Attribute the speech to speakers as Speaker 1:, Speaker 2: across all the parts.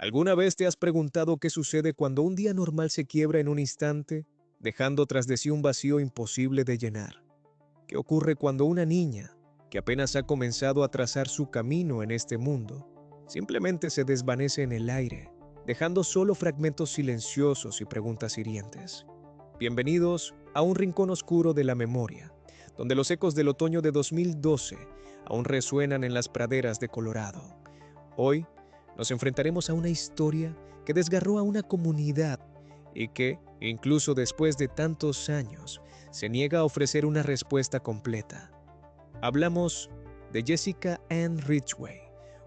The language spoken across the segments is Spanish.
Speaker 1: ¿Alguna vez te has preguntado qué sucede cuando un día normal se quiebra en un instante, dejando tras de sí un vacío imposible de llenar? ¿Qué ocurre cuando una niña, que apenas ha comenzado a trazar su camino en este mundo, simplemente se desvanece en el aire, dejando solo fragmentos silenciosos y preguntas hirientes? Bienvenidos a un rincón oscuro de la memoria, donde los ecos del otoño de 2012 aún resuenan en las praderas de Colorado. Hoy nos enfrentaremos a una historia que desgarró a una comunidad y que, incluso después de tantos años, se niega a ofrecer una respuesta completa. Hablamos de Jessica Ann Ridgway,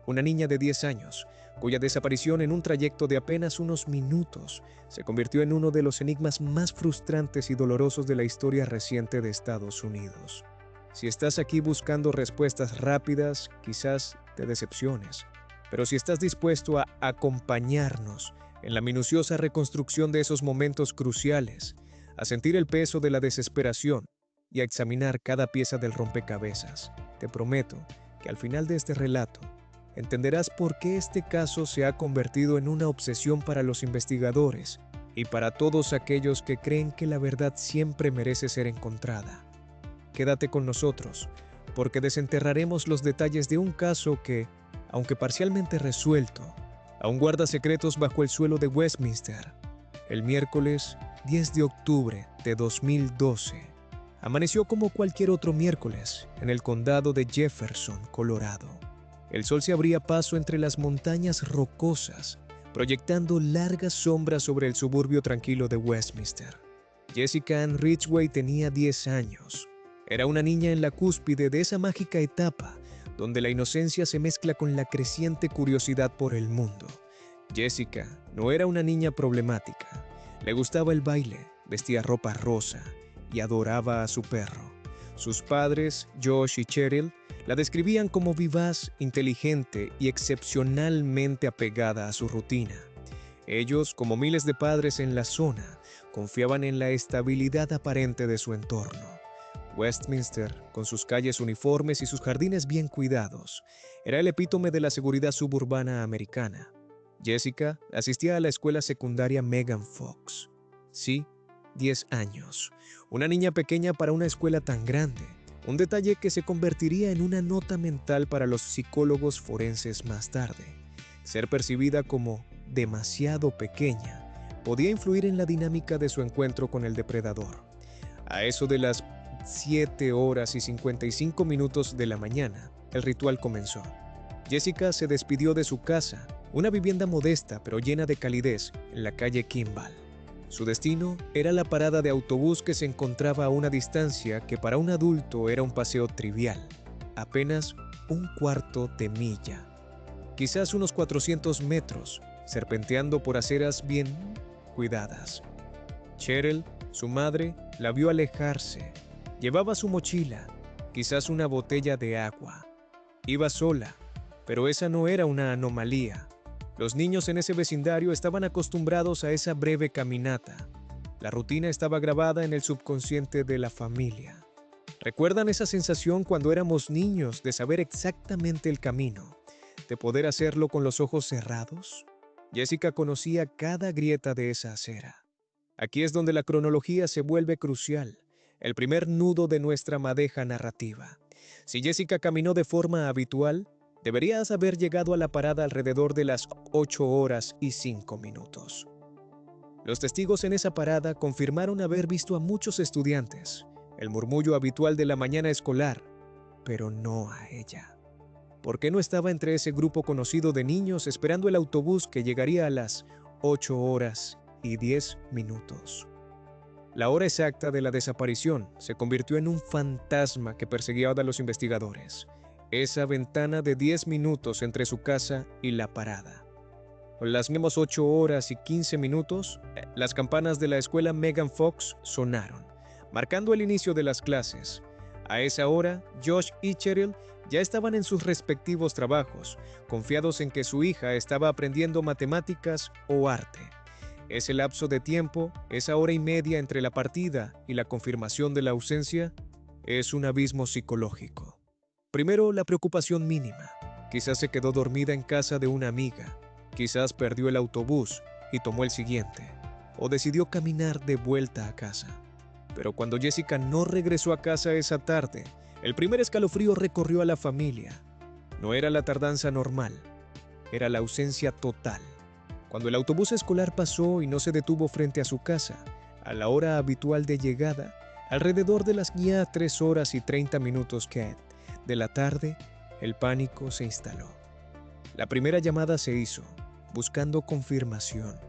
Speaker 1: una niña de 10 años, cuya desaparición en un trayecto de apenas unos minutos se convirtió en uno de los enigmas más frustrantes y dolorosos de la historia reciente de Estados Unidos. Si estás aquí buscando respuestas rápidas, quizás te decepciones, pero si estás dispuesto a acompañarnos en la minuciosa reconstrucción de esos momentos cruciales, a sentir el peso de la desesperación y a examinar cada pieza del rompecabezas, te prometo que al final de este relato entenderás por qué este caso se ha convertido en una obsesión para los investigadores y para todos aquellos que creen que la verdad siempre merece ser encontrada. Quédate con nosotros, porque desenterraremos los detalles de un caso que, aunque parcialmente resuelto, aún guarda secretos bajo el suelo de Westminster. El miércoles 10 de octubre de 2012, amaneció como cualquier otro miércoles en el condado de Jefferson, Colorado. El sol se abría paso entre las montañas rocosas, proyectando largas sombras sobre el suburbio tranquilo de Westminster. Jessica Ann Ridgway tenía 10 años. Era una niña en la cúspide de esa mágica etapa donde la inocencia se mezcla con la creciente curiosidad por el mundo. Jessica no era una niña problemática. Le gustaba el baile, vestía ropa rosa y adoraba a su perro. Sus padres, Josh y Cheryl, la describían como vivaz, inteligente y excepcionalmente apegada a su rutina. Ellos, como miles de padres en la zona, confiaban en la estabilidad aparente de su entorno. Westminster, con sus calles uniformes y sus jardines bien cuidados, era el epítome de la seguridad suburbana americana. Jessica asistía a la escuela secundaria Megan Fox. Sí, 10 años. Una niña pequeña para una escuela tan grande. Un detalle que se convertiría en una nota mental para los psicólogos forenses más tarde. Ser percibida como demasiado pequeña podía influir en la dinámica de su encuentro con el depredador. A eso de las 7 horas y 55 minutos de la mañana, el ritual comenzó. Jessica se despidió de su casa, una vivienda modesta pero llena de calidez, en la calle Kimball. Su destino era la parada de autobús que se encontraba a una distancia que para un adulto era un paseo trivial, apenas un cuarto de milla. Quizás unos 400 metros, serpenteando por aceras bien cuidadas. Cheryl, su madre, la vio alejarse. Llevaba su mochila, quizás una botella de agua. Iba sola, pero esa no era una anomalía. Los niños en ese vecindario estaban acostumbrados a esa breve caminata. La rutina estaba grabada en el subconsciente de la familia. ¿Recuerdan esa sensación cuando éramos niños de saber exactamente el camino, de poder hacerlo con los ojos cerrados? Jessica conocía cada grieta de esa acera. Aquí es donde la cronología se vuelve crucial, el primer nudo de nuestra madeja narrativa. Si Jessica caminó de forma habitual, deberías haber llegado a la parada alrededor de las 8 horas y 5 minutos. Los testigos en esa parada confirmaron haber visto a muchos estudiantes, el murmullo habitual de la mañana escolar, pero no a ella. ¿Por qué no estaba entre ese grupo conocido de niños esperando el autobús que llegaría a las 8 horas y 10 minutos? La hora exacta de la desaparición se convirtió en un fantasma que perseguía a los investigadores. Esa ventana de 10 minutos entre su casa y la parada. A las mismas 8 horas y 15 minutos, las campanas de la escuela Megan Fox sonaron, marcando el inicio de las clases. A esa hora, Josh y Cheryl ya estaban en sus respectivos trabajos, confiados en que su hija estaba aprendiendo matemáticas o arte. Ese lapso de tiempo, esa hora y media entre la partida y la confirmación de la ausencia, es un abismo psicológico. Primero, la preocupación mínima. Quizás se quedó dormida en casa de una amiga. Quizás perdió el autobús y tomó el siguiente, o decidió caminar de vuelta a casa. Pero cuando Jessica no regresó a casa esa tarde, el primer escalofrío recorrió a la familia. No era la tardanza normal, era la ausencia total. Cuando el autobús escolar pasó y no se detuvo frente a su casa, a la hora habitual de llegada, alrededor de las ya 3 horas y 30 minutos de la tarde, el pánico se instaló. La primera llamada se hizo, buscando confirmación.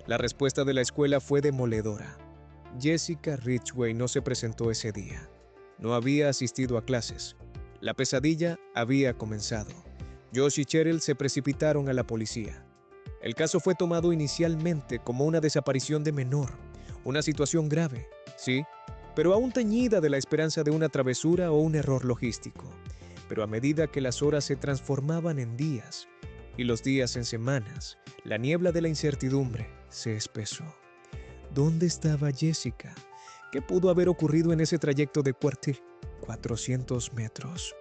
Speaker 1: La respuesta de la escuela fue demoledora. Jessica Ridgway no se presentó ese día. No había asistido a clases. La pesadilla había comenzado. Josh y Cheryl se precipitaron a la policía. El caso fue tomado inicialmente como una desaparición de menor, una situación grave, sí, pero aún teñida de la esperanza de una travesura o un error logístico. Pero a medida que las horas se transformaban en días y los días en semanas, la niebla de la incertidumbre se espesó. ¿Dónde estaba Jessica? ¿Qué pudo haber ocurrido en ese trayecto de 400 metros?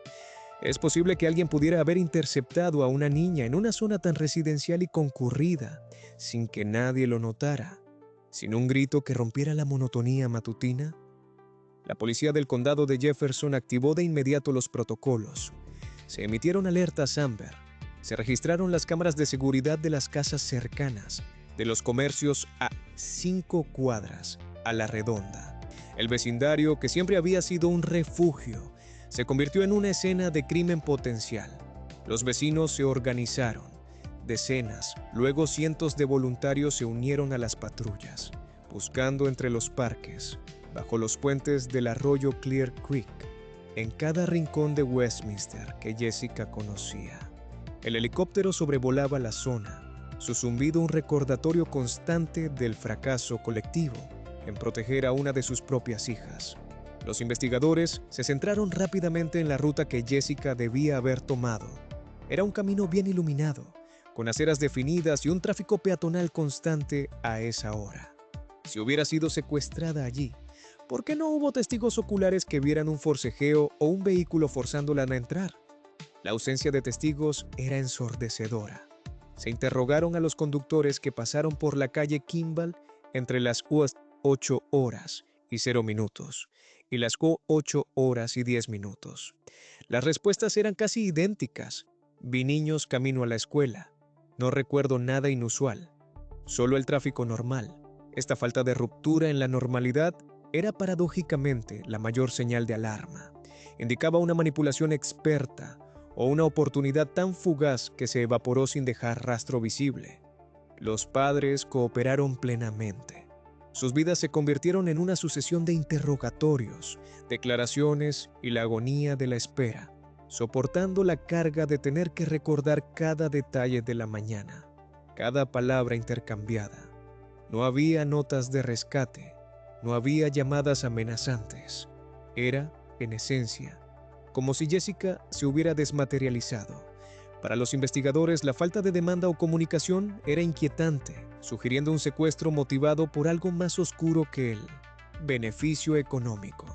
Speaker 1: Es posible que alguien pudiera haber interceptado a una niña en una zona tan residencial y concurrida, sin que nadie lo notara, sin un grito que rompiera la monotonía matutina. La policía del condado de Jefferson activó de inmediato los protocolos. Se emitieron alertas Amber. Se registraron las cámaras de seguridad de las casas cercanas, de los comercios a 5 cuadras a la redonda. El vecindario, que siempre había sido un refugio, se convirtió en una escena de crimen potencial. Los vecinos se organizaron. Decenas, luego cientos de voluntarios se unieron a las patrullas, buscando entre los parques, bajo los puentes del arroyo Clear Creek, en cada rincón de Westminster que Jessica conocía. El helicóptero sobrevolaba la zona, su zumbido un recordatorio constante del fracaso colectivo en proteger a una de sus propias hijas. Los investigadores se centraron rápidamente en la ruta que Jessica debía haber tomado. Era un camino bien iluminado, con aceras definidas y un tráfico peatonal constante a esa hora. Si hubiera sido secuestrada allí, ¿por qué no hubo testigos oculares que vieran un forcejeo o un vehículo forzándola a entrar? La ausencia de testigos era ensordecedora. Se interrogaron a los conductores que pasaron por la calle Kimball entre las 8 horas y 0 minutos y las 8 horas y 10 minutos. Las respuestas eran casi idénticas. Vi niños camino a la escuela. No recuerdo nada inusual. Solo el tráfico normal. Esta falta de ruptura en la normalidad era paradójicamente la mayor señal de alarma. Indicaba una manipulación experta o una oportunidad tan fugaz que se evaporó sin dejar rastro visible. Los padres cooperaron plenamente. Sus vidas se convirtieron en una sucesión de interrogatorios, declaraciones y la agonía de la espera, soportando la carga de tener que recordar cada detalle de la mañana, cada palabra intercambiada. No había notas de rescate, no había llamadas amenazantes. Era, en esencia, como si Jessica se hubiera desmaterializado. Para los investigadores, la falta de demanda o comunicación era inquietante, sugiriendo un secuestro motivado por algo más oscuro que el beneficio económico.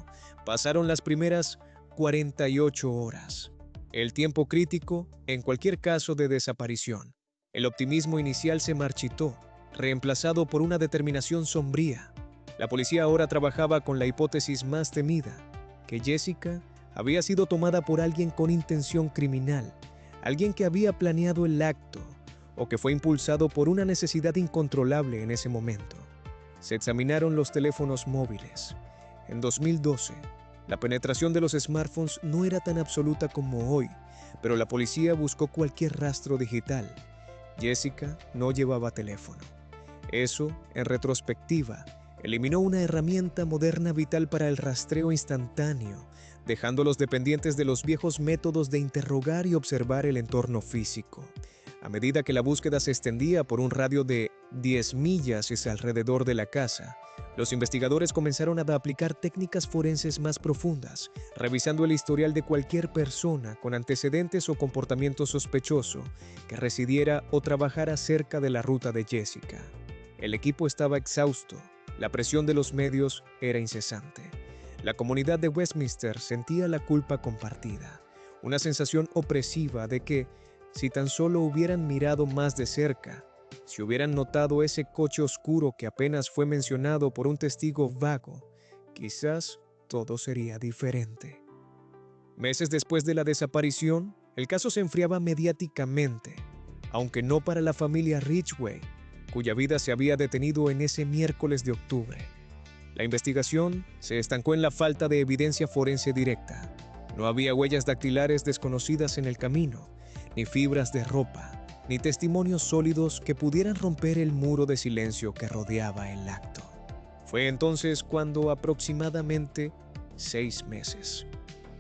Speaker 1: Pasaron las primeras 48 horas, el tiempo crítico en cualquier caso de desaparición. El optimismo inicial se marchitó, reemplazado por una determinación sombría. La policía ahora trabajaba con la hipótesis más temida, que Jessica había sido tomada por alguien con intención criminal, alguien que había planeado el acto o que fue impulsado por una necesidad incontrolable en ese momento. Se examinaron los teléfonos móviles. En 2012, la penetración de los smartphones no era tan absoluta como hoy, pero la policía buscó cualquier rastro digital. Jessica no llevaba teléfono. Eso, en retrospectiva, eliminó una herramienta moderna vital para el rastreo instantáneo, dejándolos dependientes de los viejos métodos de interrogar y observar el entorno físico. A medida que la búsqueda se extendía por un radio de 10 millas hacia alrededor de la casa, los investigadores comenzaron a aplicar técnicas forenses más profundas, revisando el historial de cualquier persona con antecedentes o comportamiento sospechoso que residiera o trabajara cerca de la ruta de Jessica. El equipo estaba exhausto, la presión de los medios era incesante. La comunidad de Westminster sentía la culpa compartida, una sensación opresiva de que, si tan solo hubieran mirado más de cerca, Si hubieran notado ese coche oscuro que apenas fue mencionado por un testigo vago, quizás todo sería diferente. Meses después de la desaparición, el caso se enfriaba mediáticamente, aunque no para la familia Ridgway, cuya vida se había detenido en ese miércoles de octubre. La investigación se estancó en la falta de evidencia forense directa. No había huellas dactilares desconocidas en el camino, ni fibras de ropa, ni testimonios sólidos que pudieran romper el muro de silencio que rodeaba el acto. Fue entonces cuando, aproximadamente 6 meses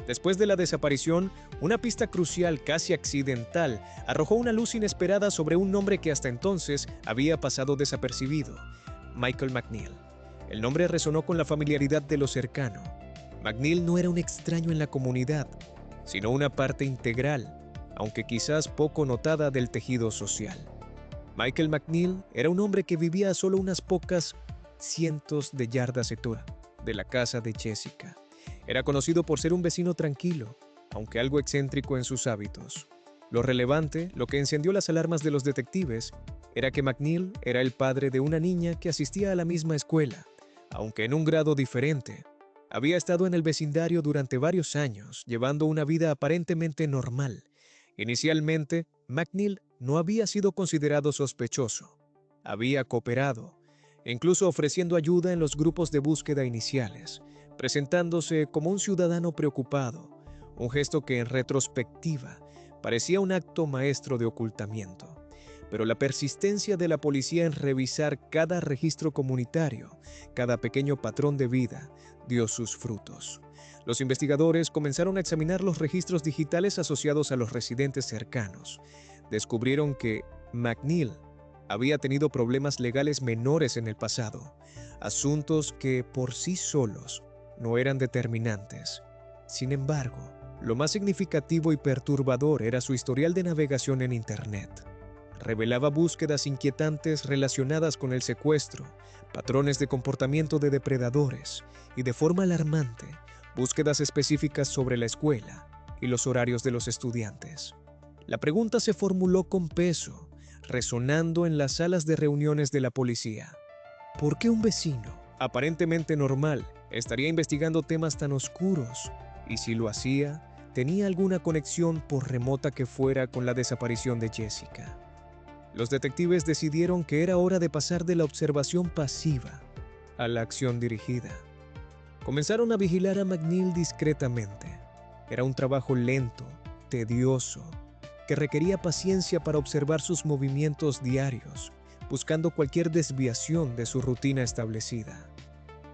Speaker 1: después de la desaparición, una pista crucial casi accidental arrojó una luz inesperada sobre un nombre que hasta entonces había pasado desapercibido: Michael McNeil. El nombre resonó con la familiaridad de lo cercano. McNeil no era un extraño en la comunidad, sino una parte integral, aunque quizás poco notada, del tejido social. Michael McNeil era un hombre que vivía a solo unas pocas cientos de yardas de la casa de Jessica. Era conocido por ser un vecino tranquilo, aunque algo excéntrico en sus hábitos. Lo relevante, lo que encendió las alarmas de los detectives, era que McNeil era el padre de una niña que asistía a la misma escuela, aunque en un grado diferente. Había estado en el vecindario durante varios años, llevando una vida aparentemente normal. Inicialmente, McNeil no había sido considerado sospechoso. Había cooperado, incluso ofreciendo ayuda en los grupos de búsqueda iniciales, presentándose como un ciudadano preocupado, un gesto que en retrospectiva parecía un acto maestro de ocultamiento. Pero la persistencia de la policía en revisar cada registro comunitario, cada pequeño patrón de vida, dio sus frutos. Los investigadores comenzaron a examinar los registros digitales asociados a los residentes cercanos. Descubrieron que McNeil había tenido problemas legales menores en el pasado, asuntos que por sí solos no eran determinantes. Sin embargo, lo más significativo y perturbador era su historial de navegación en Internet. Revelaba búsquedas inquietantes relacionadas con el secuestro, patrones de comportamiento de depredadores y, de forma alarmante, búsquedas específicas sobre la escuela y los horarios de los estudiantes. La pregunta se formuló con peso, resonando en las salas de reuniones de la policía. ¿Por qué un vecino, aparentemente normal, estaría investigando temas tan oscuros? Y si lo hacía, ¿tenía alguna conexión, por remota que fuera, con la desaparición de Jessica? Los detectives decidieron que era hora de pasar de la observación pasiva a la acción dirigida. Comenzaron a vigilar a McNeil discretamente. Era un trabajo lento, tedioso, que requería paciencia para observar sus movimientos diarios, buscando cualquier desviación de su rutina establecida.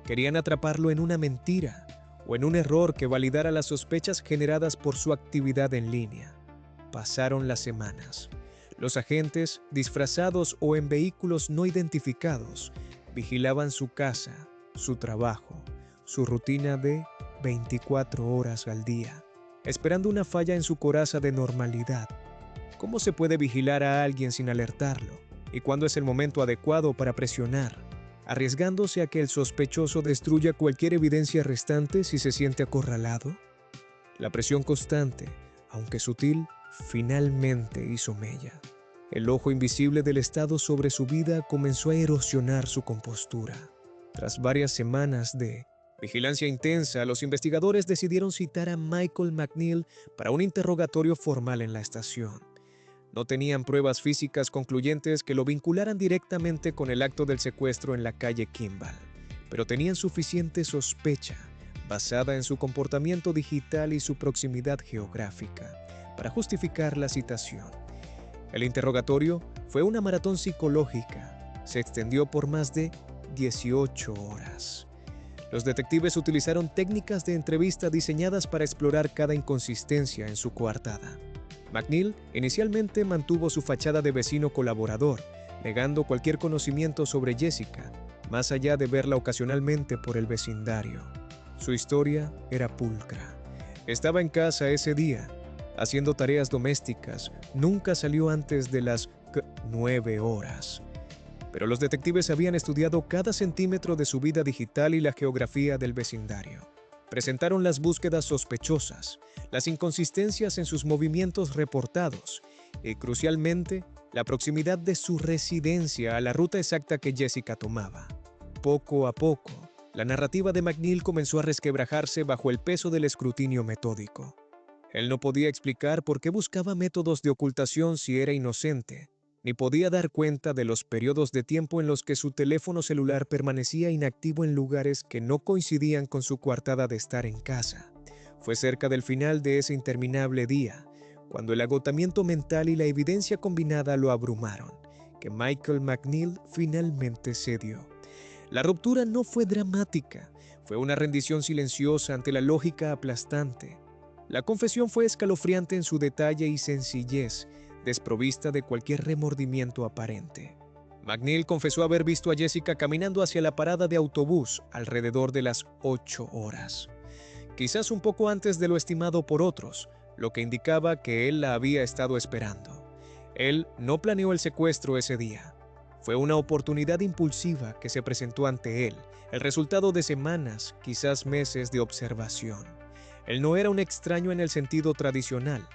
Speaker 1: Querían atraparlo en una mentira o en un error que validara las sospechas generadas por su actividad en línea. Pasaron las semanas. Los agentes, disfrazados o en vehículos no identificados, vigilaban su casa, su trabajo, su rutina de 24 horas al día, esperando una falla en su coraza de normalidad. ¿Cómo se puede vigilar a alguien sin alertarlo? ¿Y cuándo es el momento adecuado para presionar, arriesgándose a que el sospechoso destruya cualquier evidencia restante si se siente acorralado? La presión constante, aunque sutil, finalmente hizo mella. El ojo invisible del Estado sobre su vida comenzó a erosionar su compostura. Tras varias semanas de vigilancia intensa, los investigadores decidieron citar a Michael McNeil para un interrogatorio formal en la estación. No tenían pruebas físicas concluyentes que lo vincularan directamente con el acto del secuestro en la calle Kimball, pero tenían suficiente sospecha, basada en su comportamiento digital y su proximidad geográfica, para justificar la citación. El interrogatorio fue una maratón psicológica. Se extendió por más de 18 horas. Los detectives utilizaron técnicas de entrevista diseñadas para explorar cada inconsistencia en su coartada. McNeil inicialmente mantuvo su fachada de vecino colaborador, negando cualquier conocimiento sobre Jessica, más allá de verla ocasionalmente por el vecindario. Su historia era pulcra. Estaba en casa ese día, haciendo tareas domésticas. Nunca salió antes de las 9 horas. Pero los detectives habían estudiado cada centímetro de su vida digital y la geografía del vecindario. Presentaron las búsquedas sospechosas, las inconsistencias en sus movimientos reportados y, crucialmente, la proximidad de su residencia a la ruta exacta que Jessica tomaba. Poco a poco, la narrativa de McNeil comenzó a resquebrajarse bajo el peso del escrutinio metódico. Él no podía explicar por qué buscaba métodos de ocultación si era inocente, ni podía dar cuenta de los periodos de tiempo en los que su teléfono celular permanecía inactivo en lugares que no coincidían con su coartada de estar en casa. Fue cerca del final de ese interminable día, cuando el agotamiento mental y la evidencia combinada lo abrumaron, que Michael McNeil finalmente cedió. La ruptura no fue dramática, fue una rendición silenciosa ante la lógica aplastante. La confesión fue escalofriante en su detalle y sencillez, desprovista de cualquier remordimiento aparente. McNeil confesó haber visto a Jessica caminando hacia la parada de autobús alrededor de las 8 horas, quizás un poco antes de lo estimado por otros, lo que indicaba que él la había estado esperando. Él no planeó el secuestro ese día. Fue una oportunidad impulsiva que se presentó ante él, el resultado de semanas, quizás meses de observación. Él no era un extraño en el sentido tradicional.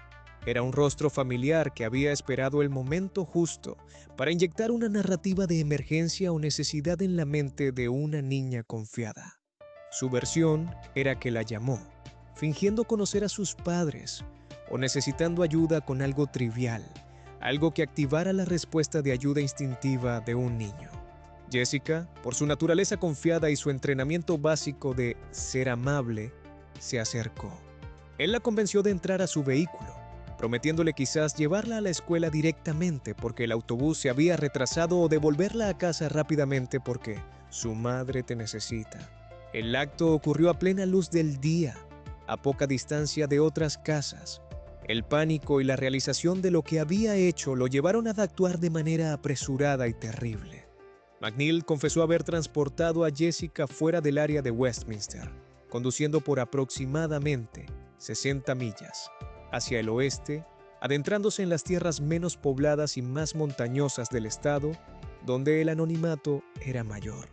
Speaker 1: Era un rostro familiar que había esperado el momento justo para inyectar una narrativa de emergencia o necesidad en la mente de una niña confiada. Su versión era que la llamó, fingiendo conocer a sus padres o necesitando ayuda con algo trivial, algo que activara la respuesta de ayuda instintiva de un niño. Jessica, por su naturaleza confiada y su entrenamiento básico de ser amable, se acercó. Él la convenció de entrar a su vehículo, prometiéndole quizás llevarla a la escuela directamente porque el autobús se había retrasado o devolverla a casa rápidamente porque su madre te necesita. El acto ocurrió a plena luz del día, a poca distancia de otras casas. El pánico y la realización de lo que había hecho lo llevaron a actuar de manera apresurada y terrible. McNeil confesó haber transportado a Jessica fuera del área de Westminster, conduciendo por aproximadamente 60 millas hacia el oeste, adentrándose en las tierras menos pobladas y más montañosas del estado, donde el anonimato era mayor.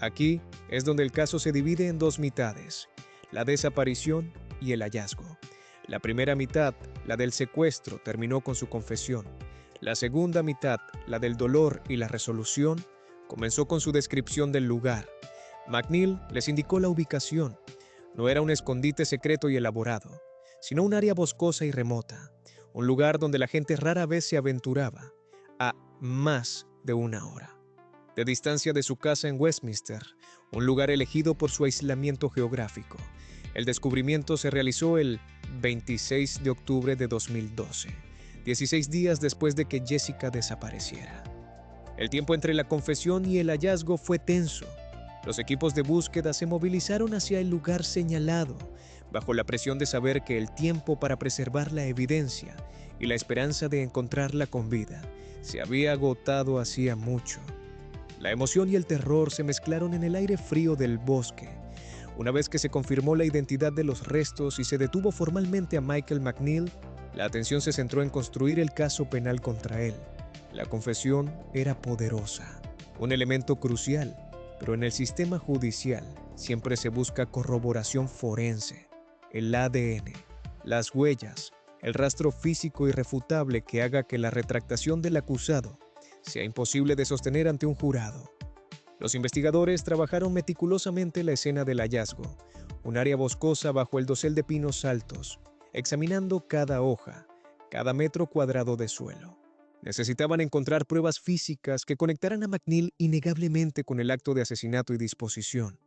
Speaker 1: Aquí es donde el caso se divide en dos mitades, la desaparición y el hallazgo. La primera mitad, la del secuestro, terminó con su confesión. La segunda mitad, la del dolor y la resolución, comenzó con su descripción del lugar. McNeil les indicó la ubicación. No era un escondite secreto y elaborado, sino un área boscosa y remota, un lugar donde la gente rara vez se aventuraba, a más de una hora de distancia de su casa en Westminster, un lugar elegido por su aislamiento geográfico. El descubrimiento se realizó el 26 de octubre de 2012, 16 días después de que Jessica desapareciera. El tiempo entre la confesión y el hallazgo fue tenso. Los equipos de búsqueda se movilizaron hacia el lugar señalado, bajo la presión de saber que el tiempo para preservar la evidencia y la esperanza de encontrarla con vida se había agotado hacía mucho. La emoción y el terror se mezclaron en el aire frío del bosque. Una vez que se confirmó la identidad de los restos y se detuvo formalmente a Michael McNeil, la atención se centró en construir el caso penal contra él. La confesión era poderosa, un elemento crucial, pero en el sistema judicial siempre se busca corroboración forense, el ADN, las huellas, el rastro físico irrefutable que haga que la retractación del acusado sea imposible de sostener ante un jurado. Los investigadores trabajaron meticulosamente la escena del hallazgo, un área boscosa bajo el dosel de pinos altos, examinando cada hoja, cada metro cuadrado de suelo. Necesitaban encontrar pruebas físicas que conectaran a McNeil innegablemente con el acto de asesinato y disposición.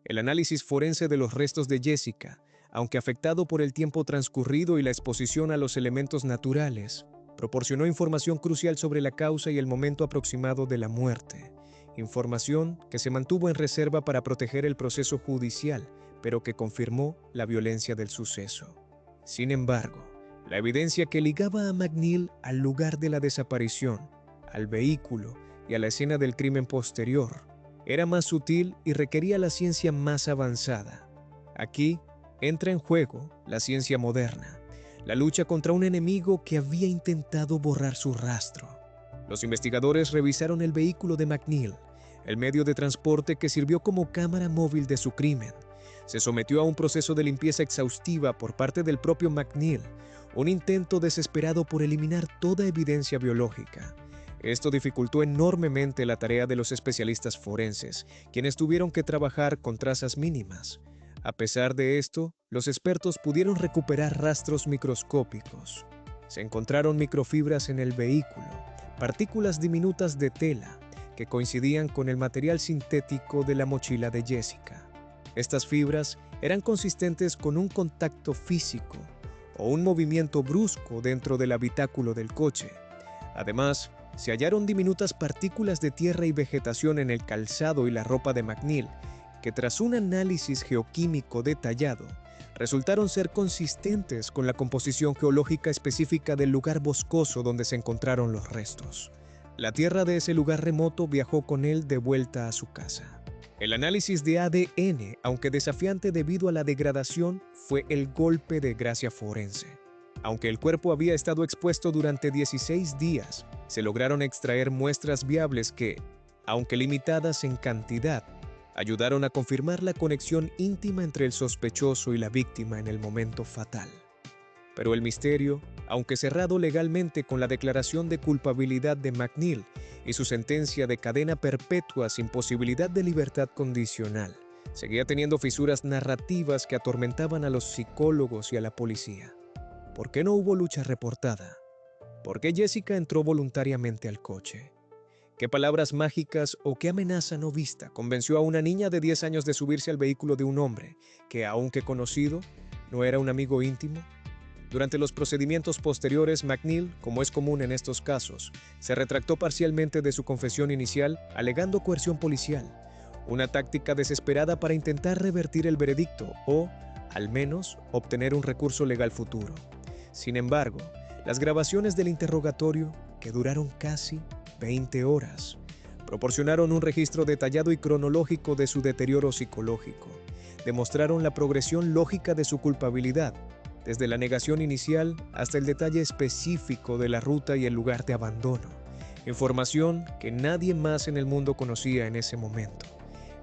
Speaker 1: El análisis forense de los restos de Jessica, aunque afectado por el tiempo transcurrido y la exposición a los elementos naturales, proporcionó información crucial sobre la causa y el momento aproximado de la muerte, información que se mantuvo en reserva para proteger el proceso judicial, pero que confirmó la violencia del suceso. Sin embargo, la evidencia que ligaba a McNeil al lugar de la desaparición, al vehículo y a la escena del crimen posterior, era más sutil y requería la ciencia más avanzada. Aquí entra en juego la ciencia moderna, la lucha contra un enemigo que había intentado borrar su rastro. Los investigadores revisaron el vehículo de McNeil, el medio de transporte que sirvió como cámara móvil de su crimen. Se sometió a un proceso de limpieza exhaustiva por parte del propio McNeil, un intento desesperado por eliminar toda evidencia biológica. Esto dificultó enormemente la tarea de los especialistas forenses, quienes tuvieron que trabajar con trazas mínimas. A pesar de esto, los expertos pudieron recuperar rastros microscópicos. Se encontraron microfibras en el vehículo, partículas diminutas de tela, que coincidían con el material sintético de la mochila de Jessica. Estas fibras eran consistentes con un contacto físico o un movimiento brusco dentro del habitáculo del coche. Además, se hallaron diminutas partículas de tierra y vegetación en el calzado y la ropa de McNeil, que tras un análisis geoquímico detallado, resultaron ser consistentes con la composición geológica específica del lugar boscoso donde se encontraron los restos. La tierra de ese lugar remoto viajó con él de vuelta a su casa. El análisis de ADN, aunque desafiante debido a la degradación, fue el golpe de gracia forense. Aunque el cuerpo había estado expuesto durante 16 días, se lograron extraer muestras viables que, aunque limitadas en cantidad, ayudaron a confirmar la conexión íntima entre el sospechoso y la víctima en el momento fatal. Pero el misterio, aunque cerrado legalmente con la declaración de culpabilidad de McNeil y su sentencia de cadena perpetua sin posibilidad de libertad condicional, seguía teniendo fisuras narrativas que atormentaban a los psicólogos y a la policía. ¿Por qué no hubo lucha reportada? ¿Por qué Jessica entró voluntariamente al coche? ¿Qué palabras mágicas o qué amenaza no vista convenció a una niña de 10 años de subirse al vehículo de un hombre que, aunque conocido, no era un amigo íntimo? Durante los procedimientos posteriores, McNeil, como es común en estos casos, se retractó parcialmente de su confesión inicial, alegando coerción policial, una táctica desesperada para intentar revertir el veredicto o, al menos, obtener un recurso legal futuro. Sin embargo, las grabaciones del interrogatorio, que duraron casi 20 horas, proporcionaron un registro detallado y cronológico de su deterioro psicológico. Demostraron la progresión lógica de su culpabilidad, desde la negación inicial hasta el detalle específico de la ruta y el lugar de abandono, información que nadie más en el mundo conocía en ese momento.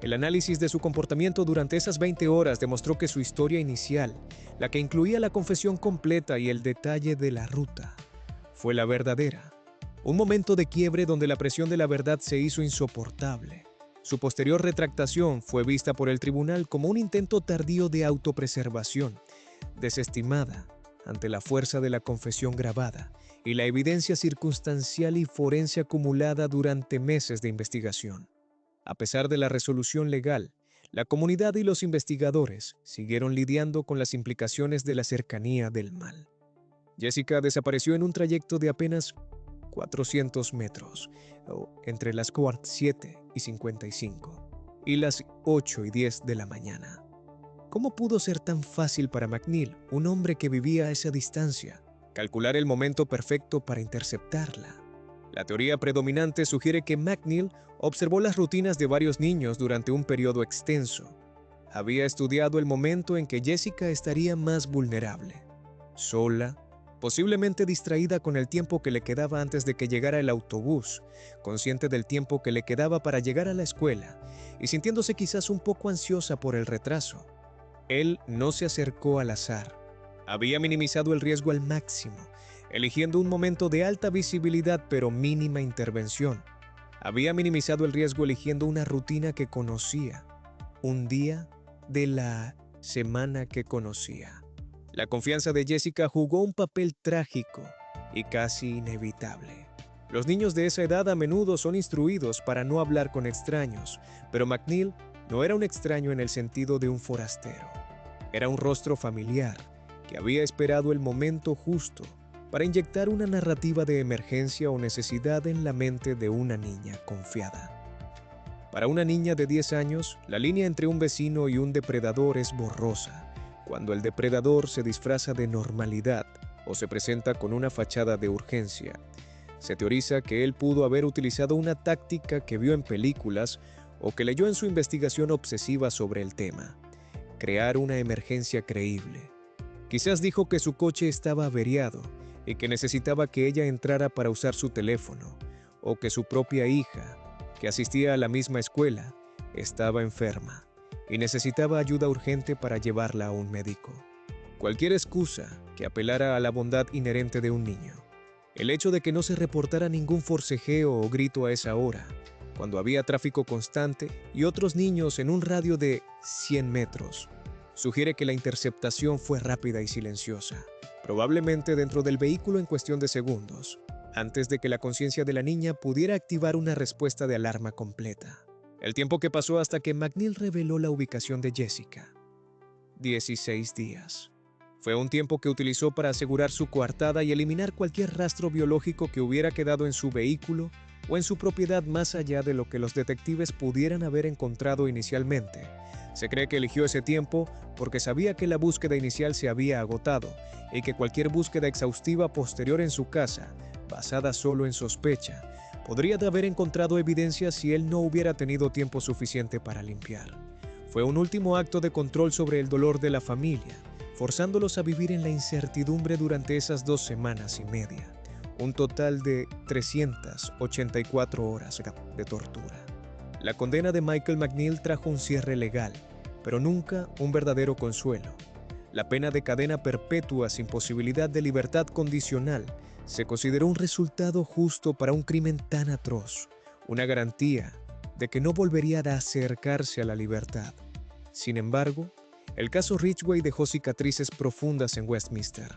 Speaker 1: El análisis de su comportamiento durante esas 20 horas demostró que su historia inicial, la que incluía la confesión completa y el detalle de la ruta, fue la verdadera. Un momento de quiebre donde la presión de la verdad se hizo insoportable. Su posterior retractación fue vista por el tribunal como un intento tardío de autopreservación, desestimada ante la fuerza de la confesión grabada y la evidencia circunstancial y forense acumulada durante meses de investigación. A pesar de la resolución legal, la comunidad y los investigadores siguieron lidiando con las implicaciones de la cercanía del mal. Jessica desapareció en un trayecto de apenas 400 metros, entre las 7 y 55, y las 8 y 10 de la mañana. ¿Cómo pudo ser tan fácil para McNeil, un hombre que vivía a esa distancia, calcular el momento perfecto para interceptarla? La teoría predominante sugiere que McNeil observó las rutinas de varios niños durante un periodo extenso. Había estudiado el momento en que Jessica estaría más vulnerable, sola, posiblemente distraída con el tiempo que le quedaba antes de que llegara el autobús, consciente del tiempo que le quedaba para llegar a la escuela y sintiéndose quizás un poco ansiosa por el retraso. Él no se acercó al azar. Había minimizado el riesgo al máximo, eligiendo un momento de alta visibilidad pero mínima intervención. Había minimizado el riesgo eligiendo una rutina que conocía, un día de la semana que conocía. La confianza de Jessica jugó un papel trágico y casi inevitable. Los niños de esa edad a menudo son instruidos para no hablar con extraños, pero McNeil no era un extraño en el sentido de un forastero. Era un rostro familiar que había esperado el momento justo para inyectar una narrativa de emergencia o necesidad en la mente de una niña confiada. Para una niña de 10 años, la línea entre un vecino y un depredador es borrosa, cuando el depredador se disfraza de normalidad o se presenta con una fachada de urgencia. Se teoriza que él pudo haber utilizado una táctica que vio en películas o que leyó en su investigación obsesiva sobre el tema: crear una emergencia creíble. Quizás dijo que su coche estaba averiado y que necesitaba que ella entrara para usar su teléfono, o que su propia hija, que asistía a la misma escuela, estaba enferma y necesitaba ayuda urgente para llevarla a un médico. Cualquier excusa que apelara a la bondad inherente de un niño. El hecho de que no se reportara ningún forcejeo o grito a esa hora, cuando había tráfico constante y otros niños en un radio de 100 metros, sugiere que la interceptación fue rápida y silenciosa, probablemente dentro del vehículo en cuestión de segundos, antes de que la conciencia de la niña pudiera activar una respuesta de alarma completa. El tiempo que pasó hasta que McNeil reveló la ubicación de Jessica. 16 días. Fue un tiempo que utilizó para asegurar su coartada y eliminar cualquier rastro biológico que hubiera quedado en su vehículo o en su propiedad más allá de lo que los detectives pudieran haber encontrado inicialmente. Se cree que eligió ese tiempo porque sabía que la búsqueda inicial se había agotado y que cualquier búsqueda exhaustiva posterior en su casa, basada solo en sospecha, podría haber encontrado evidencia si él no hubiera tenido tiempo suficiente para limpiar. Fue un último acto de control sobre el dolor de la familia, forzándolos a vivir en la incertidumbre durante esas 2 semanas y media, un total de 384 horas de tortura. La condena de Michael McNeil trajo un cierre legal, pero nunca un verdadero consuelo. La pena de cadena perpetua sin posibilidad de libertad condicional se consideró un resultado justo para un crimen tan atroz, una garantía de que no volvería a acercarse a la libertad. Sin embargo, el caso Ridgway dejó cicatrices profundas en Westminster.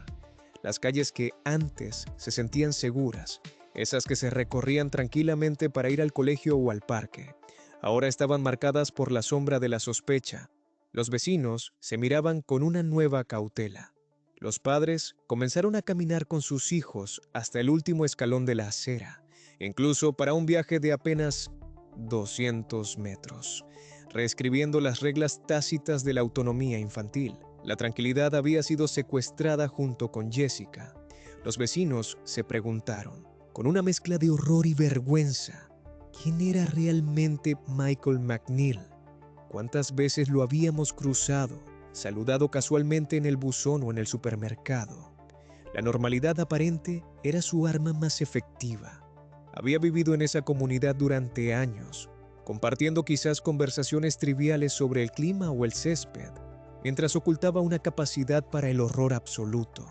Speaker 1: Las calles que antes se sentían seguras, esas que se recorrían tranquilamente para ir al colegio o al parque, ahora estaban marcadas por la sombra de la sospecha. Los vecinos se miraban con una nueva cautela. Los padres comenzaron a caminar con sus hijos hasta el último escalón de la acera, incluso para un viaje de apenas 200 metros, reescribiendo las reglas tácitas de la autonomía infantil. La tranquilidad había sido secuestrada junto con Jessica. Los vecinos se preguntaron, con una mezcla de horror y vergüenza, ¿quién era realmente Michael McNeil? ¿Cuántas veces lo habíamos cruzado, saludado casualmente en el buzón o en el supermercado? La normalidad aparente era su arma más efectiva. Había vivido en esa comunidad durante años, compartiendo quizás conversaciones triviales sobre el clima o el césped, mientras ocultaba una capacidad para el horror absoluto.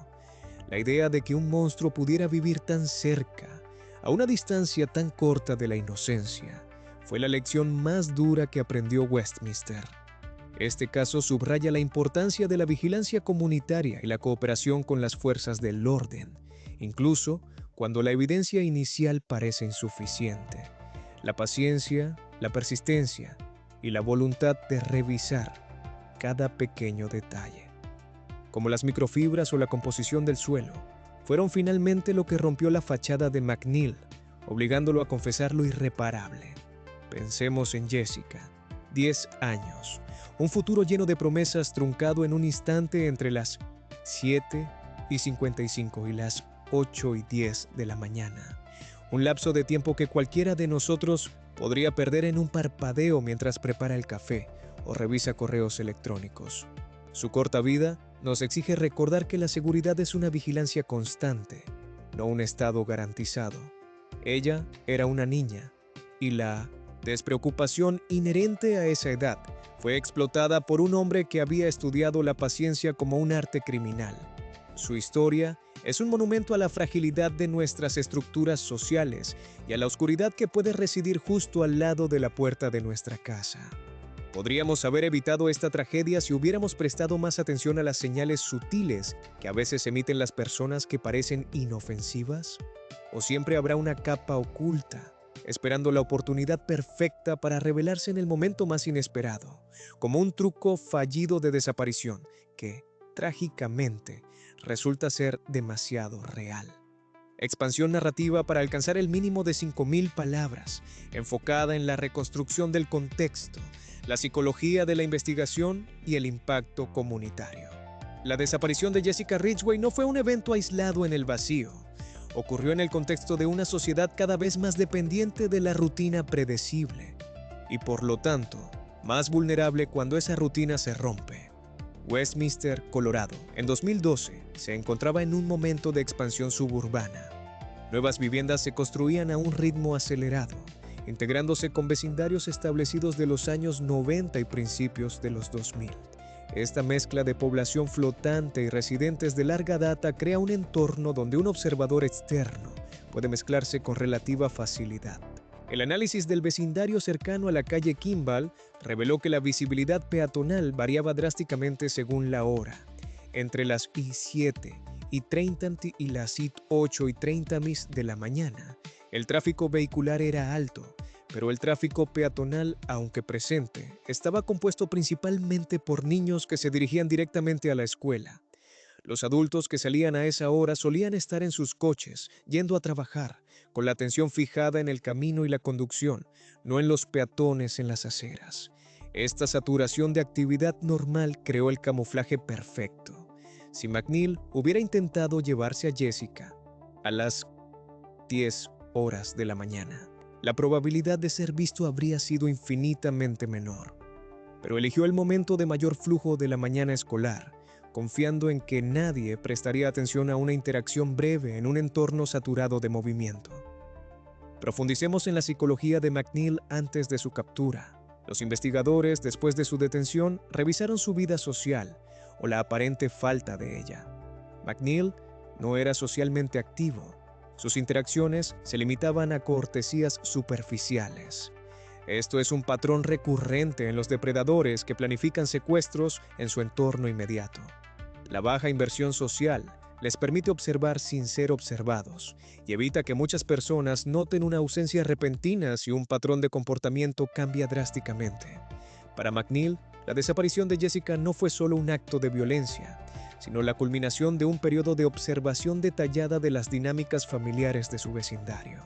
Speaker 1: La idea de que un monstruo pudiera vivir tan cerca, a una distancia tan corta de la inocencia, fue la lección más dura que aprendió Westminster. Este caso subraya la importancia de la vigilancia comunitaria y la cooperación con las fuerzas del orden, incluso cuando la evidencia inicial parece insuficiente. La paciencia, la persistencia y la voluntad de revisar cada pequeño detalle, como las microfibras o la composición del suelo, fueron finalmente lo que rompió la fachada de McNeil, obligándolo a confesar lo irreparable. Pensemos en Jessica, 10 años, un futuro lleno de promesas truncado en un instante entre las 7:55 y las 8:10 de la mañana. Un lapso de tiempo que cualquiera de nosotros podría perder en un parpadeo mientras prepara el café o revisa correos electrónicos. Su corta vida nos exige recordar que la seguridad es una vigilancia constante, no un estado garantizado. Ella era una niña, y la despreocupación inherente a esa edad fue explotada por un hombre que había estudiado la paciencia como un arte criminal. Su historia es un monumento a la fragilidad de nuestras estructuras sociales y a la oscuridad que puede residir justo al lado de la puerta de nuestra casa. ¿Podríamos haber evitado esta tragedia si hubiéramos prestado más atención a las señales sutiles que a veces emiten las personas que parecen inofensivas? ¿O siempre habrá una capa oculta, esperando la oportunidad perfecta para revelarse en el momento más inesperado, como un truco fallido de desaparición que, trágicamente, resulta ser demasiado real? Expansión narrativa para alcanzar el mínimo de 5,000 palabras, enfocada en la reconstrucción del contexto, la psicología de la investigación y el impacto comunitario. La desaparición de Jessica Ridgway no fue un evento aislado en el vacío. Ocurrió en el contexto de una sociedad cada vez más dependiente de la rutina predecible y, por lo tanto, más vulnerable cuando esa rutina se rompe. Westminster, Colorado, en 2012, se encontraba en un momento de expansión suburbana. Nuevas viviendas se construían a un ritmo acelerado, integrándose con vecindarios establecidos de los años 90 y principios de los 2000. Esta mezcla de población flotante y residentes de larga data crea un entorno donde un observador externo puede mezclarse con relativa facilidad. El análisis del vecindario cercano a la calle Kimball reveló que la visibilidad peatonal variaba drásticamente según la hora. Entre las 7:30 y las 8:30 de la mañana, el tráfico vehicular era alto, pero el tráfico peatonal, aunque presente, estaba compuesto principalmente por niños que se dirigían directamente a la escuela. Los adultos que salían a esa hora solían estar en sus coches, yendo a trabajar, con la atención fijada en el camino y la conducción, no en los peatones en las aceras. Esta saturación de actividad normal creó el camuflaje perfecto. Si McNeil hubiera intentado llevarse a Jessica a las 10 horas de la mañana, la probabilidad de ser visto habría sido infinitamente menor. Pero eligió el momento de mayor flujo de la mañana escolar, confiando en que nadie prestaría atención a una interacción breve en un entorno saturado de movimiento. Profundicemos en la psicología de McNeil antes de su captura. Los investigadores, después de su detención, revisaron su vida social o la aparente falta de ella. McNeil no era socialmente activo. Sus interacciones se limitaban a cortesías superficiales. Esto es un patrón recurrente en los depredadores que planifican secuestros en su entorno inmediato. La baja inversión social les permite observar sin ser observados y evita que muchas personas noten una ausencia repentina si un patrón de comportamiento cambia drásticamente. Para McNeil, la desaparición de Jessica no fue solo un acto de violencia, sino la culminación de un periodo de observación detallada de las dinámicas familiares de su vecindario.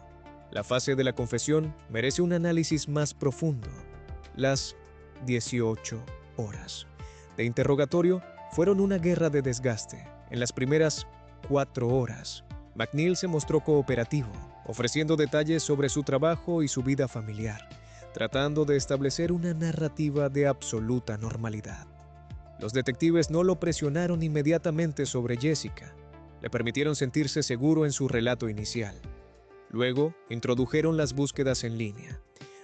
Speaker 1: La fase de la confesión merece un análisis más profundo. Las 18 horas de interrogatorio fueron una guerra de desgaste. En las primeras 4 horas, McNeil se mostró cooperativo, ofreciendo detalles sobre su trabajo y su vida familiar, tratando de establecer una narrativa de absoluta normalidad. Los detectives no lo presionaron inmediatamente sobre Jessica, le permitieron sentirse seguro en su relato inicial. Luego, introdujeron las búsquedas en línea.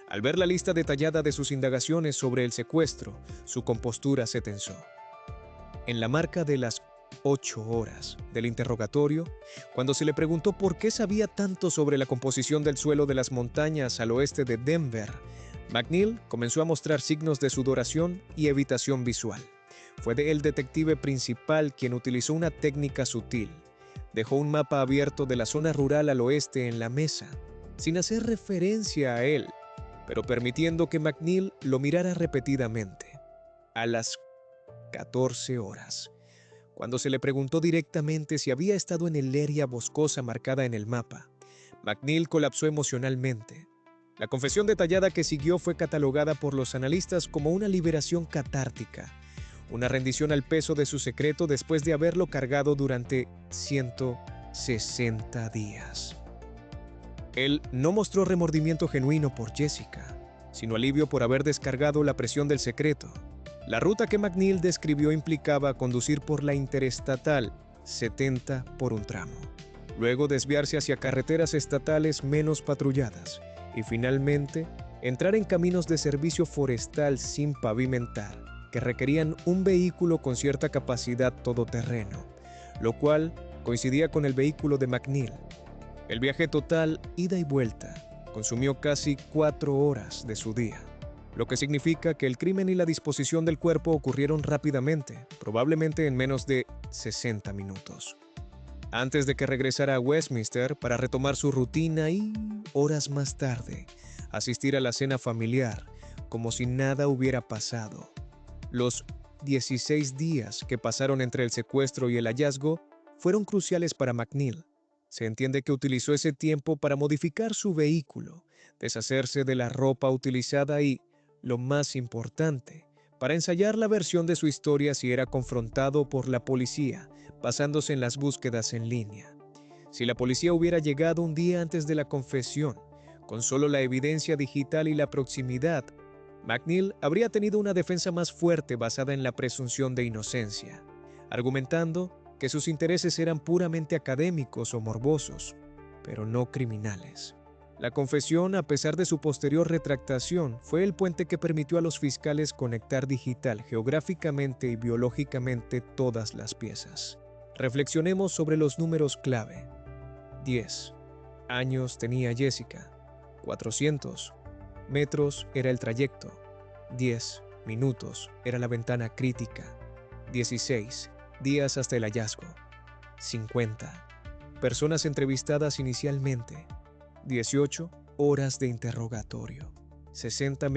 Speaker 1: Al ver la lista detallada de sus indagaciones sobre el secuestro, su compostura se tensó. En la marca de las 8 horas del interrogatorio, cuando se le preguntó por qué sabía tanto sobre la composición del suelo de las montañas al oeste de Denver, McNeil comenzó a mostrar signos de sudoración y evitación visual. Fue el detective principal quien utilizó una técnica sutil. Dejó un mapa abierto de la zona rural al oeste en la mesa, sin hacer referencia a él, pero permitiendo que McNeil lo mirara repetidamente. A las 14 horas, cuando se le preguntó directamente si había estado en el área boscosa marcada en el mapa, McNeil colapsó emocionalmente. La confesión detallada que siguió fue catalogada por los analistas como una liberación catártica, una rendición al peso de su secreto después de haberlo cargado durante 160 días. Él no mostró remordimiento genuino por Jessica, sino alivio por haber descargado la presión del secreto. La ruta que McNeil describió implicaba conducir por la Interestatal 70 por un tramo, luego desviarse hacia carreteras estatales menos patrulladas y finalmente entrar en caminos de servicio forestal sin pavimentar, que requerían un vehículo con cierta capacidad todoterreno, lo cual coincidía con el vehículo de McNeil. El viaje total, ida y vuelta, consumió casi 4 horas de su día, lo que significa que el crimen y la disposición del cuerpo ocurrieron rápidamente, probablemente en menos de 60 minutos. Antes de que regresara a Westminster para retomar su rutina y, horas más tarde, asistir a la cena familiar, como si nada hubiera pasado. Los 16 días que pasaron entre el secuestro y el hallazgo fueron cruciales para McNeil. Se entiende que utilizó ese tiempo para modificar su vehículo, deshacerse de la ropa utilizada y, lo más importante, para ensayar la versión de su historia si era confrontado por la policía, basándose en las búsquedas en línea. Si la policía hubiera llegado un día antes de la confesión, con solo la evidencia digital y la proximidad, McNeil habría tenido una defensa más fuerte basada en la presunción de inocencia, argumentando que sus intereses eran puramente académicos o morbosos, pero no criminales. La confesión, a pesar de su posterior retractación, fue el puente que permitió a los fiscales conectar digital, geográficamente y biológicamente todas las piezas. Reflexionemos sobre los números clave. 10 años tenía Jessica. 400 metros era el trayecto. 10 minutos era la ventana crítica. 16 días hasta el hallazgo. 50 personas entrevistadas inicialmente. 18 horas de interrogatorio. 60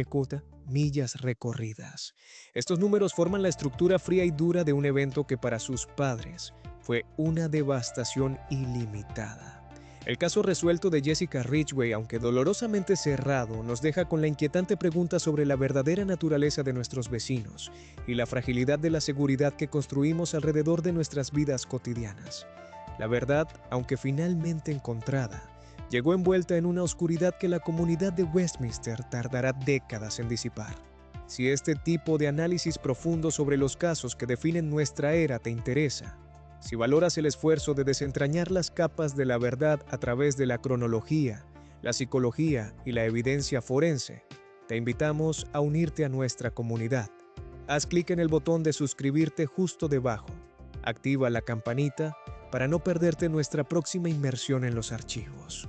Speaker 1: millas recorridas. Estos números forman la estructura fría y dura de un evento que para sus padres fue una devastación ilimitada. El caso resuelto de Jessica Ridgway, aunque dolorosamente cerrado, nos deja con la inquietante pregunta sobre la verdadera naturaleza de nuestros vecinos y la fragilidad de la seguridad que construimos alrededor de nuestras vidas cotidianas. La verdad, aunque finalmente encontrada, llegó envuelta en una oscuridad que la comunidad de Westminster tardará décadas en disipar. Si este tipo de análisis profundo sobre los casos que definen nuestra era te interesa, si valoras el esfuerzo de desentrañar las capas de la verdad a través de la cronología, la psicología y la evidencia forense, te invitamos a unirte a nuestra comunidad. Haz clic en el botón de suscribirte justo debajo. Activa la campanita para no perderte nuestra próxima inmersión en los archivos.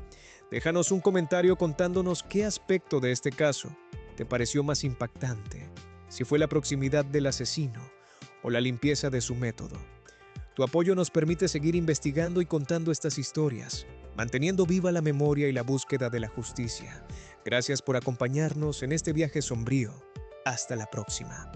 Speaker 1: Déjanos un comentario contándonos qué aspecto de este caso te pareció más impactante, si fue la proximidad del asesino o la limpieza de su método. Tu apoyo nos permite seguir investigando y contando estas historias, manteniendo viva la memoria y la búsqueda de la justicia. Gracias por acompañarnos en este viaje sombrío. Hasta la próxima.